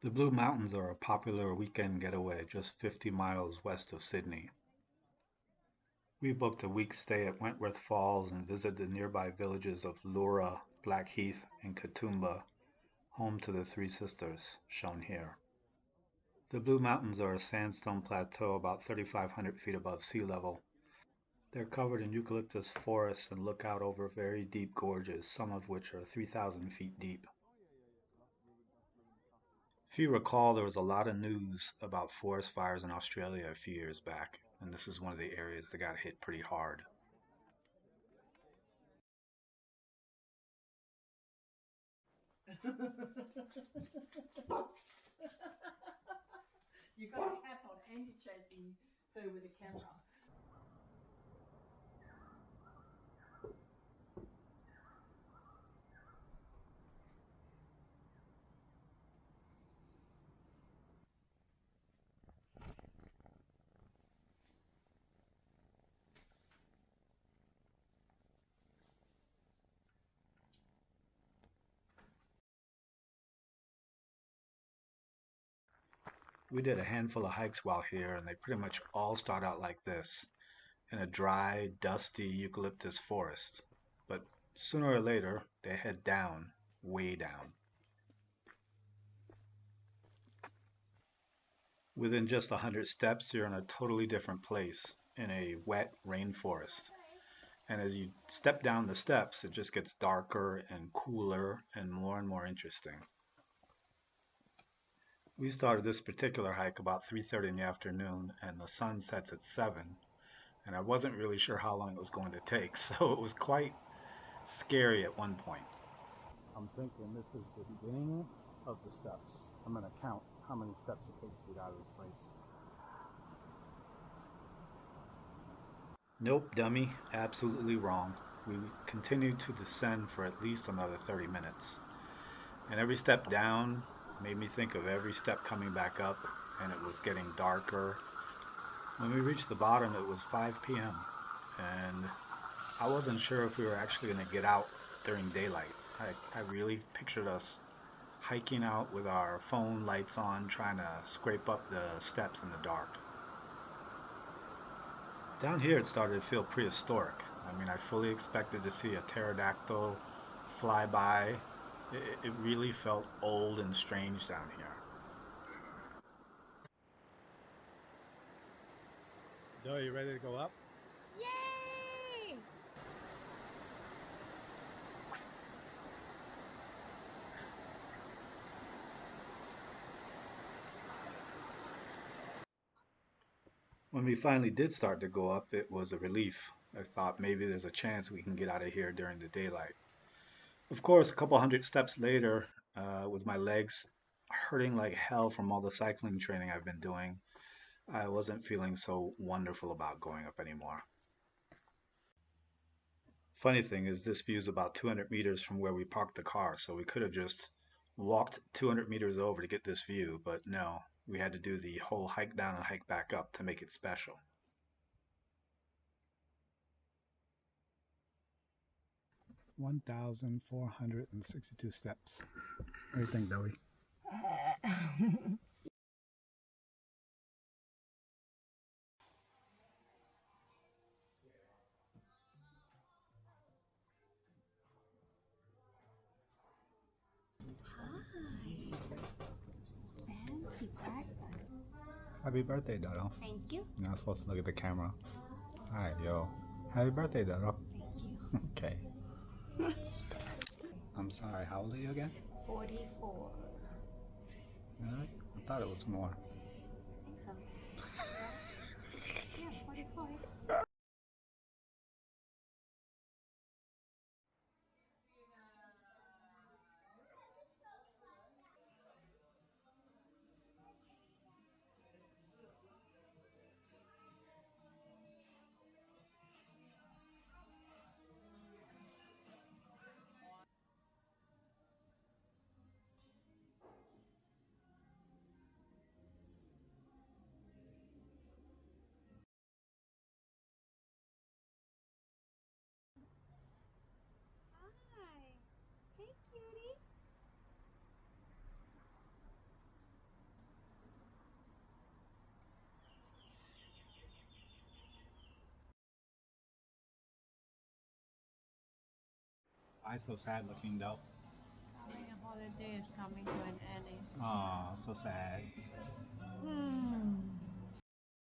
The Blue Mountains are a popular weekend getaway just 50 miles west of Sydney. We booked a week's stay at Wentworth Falls and visited the nearby villages of Leura, Blackheath, and Katoomba, home to the Three Sisters, shown here. The Blue Mountains are a sandstone plateau about 3,500 feet above sea level. They're covered in eucalyptus forests and look out over very deep gorges, some of which are 3,000 feet deep. If you recall, there was a lot of news about forest fires in Australia a few years back, and this is one of the areas that got hit pretty hard. You got a cat on Andy chasing her with a camera. We did a handful of hikes while here, and they pretty much all start out like this, in a dry, dusty eucalyptus forest. But sooner or later, they head down, way down. Within just 100 steps, you're in a totally different place, in a wet rainforest. And as you step down the steps, it just gets darker and cooler and more interesting. We started this particular hike about 3:30 in the afternoon, and the sun sets at 7, and I wasn't really sure how long it was going to take, so it was quite scary at one point. I'm thinking this is the beginning of the steps. I'm going to count how many steps it takes to get out of this place. Nope, dummy. Absolutely wrong. We continued to descend for at least another 30 minutes. And every step down made me think of every step coming back up, and it was getting darker. When we reached the bottom, it was 5 p.m., and I wasn't sure if we were actually going to get out during daylight. I really pictured us hiking out with our phone lights on, trying to scrape up the steps in the dark. Down here, it started to feel prehistoric. I mean, I fully expected to see a pterodactyl fly by. It really felt old and strange down here. Joe, you ready to go up? Yay! When we finally did start to go up, it was a relief. I thought maybe there's a chance we can get out of here during the daylight. Of course, a couple hundred steps later, with my legs hurting like hell from all the cycling training I've been doing, I wasn't feeling so wonderful about going up anymore. Funny thing is, this view is about 200 meters from where we parked the car, so we could have just walked 200 meters over to get this view, but no, we had to do the whole hike down and hike back up to make it special. 1,462 steps. What do you think, Billy? Fancy breakfast. Happy birthday, Dodo. Thank you. You're not supposed to look at the camera. Hi, yo. Happy birthday, Dodo. Thank you. Okay. I'm sorry, how old are you again? 44. Really? I thought it was more. I think so. Yeah, 44. Why so sad looking though? Coming a holiday is coming to an end. Oh, so sad. Hmm.